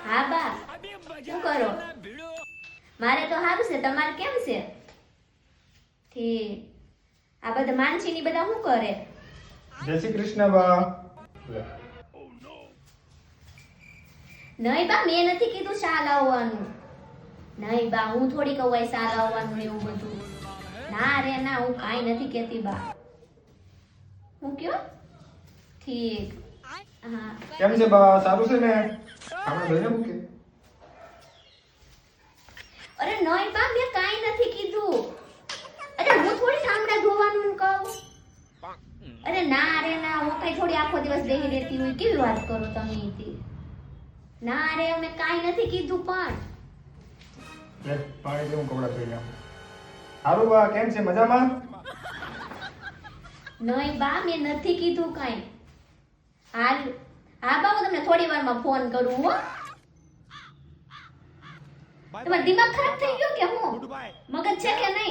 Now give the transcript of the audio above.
હા બા, શું કરો? મારે તો સારું છે, તમારે કેમ છે? ઠીક. આ બધા માનસી ની બધા શું કરે? જય શ્રી કૃષ્ણ બા. નહીં બા, મેં નથી કીધું શા લાવવાનું. નહીં બા, હું થોડી કહું શા લાવવાનું ને એવું બધું. ના રે ના, હું કાંઈ નથી કહેતી બા. હું કયો? ઠીક. હા. કેમ છે બા, સારું છે ને? આપણે ધોઈને મૂકે. અરે નહીં બા, મેં કાંઈ નથી કીધું. અરે હું થોડી ઠામડા ધોવાનું કહું. અરે ના રે ના, હું કઈ થોડી આખો દિવસ બેહી રહેતી હોય, કેવી વાત કરો તમે ઈથી? ના રે, અમે કાંઈ નથી કીધું પણ. લે પાણી લેવું, કપડાં ધોઈ નાખું. સારું બા, કેમ છે, મજામાં? નહીં બા, મેં નથી કીધું કાંઈ. હાલ હા બા, હું તમને થોડી વારમાં ફોન કરું હો. તમારો દિમાગ ખરાબ થઈ ગયો કે હું? મગજ છે કે નહીં?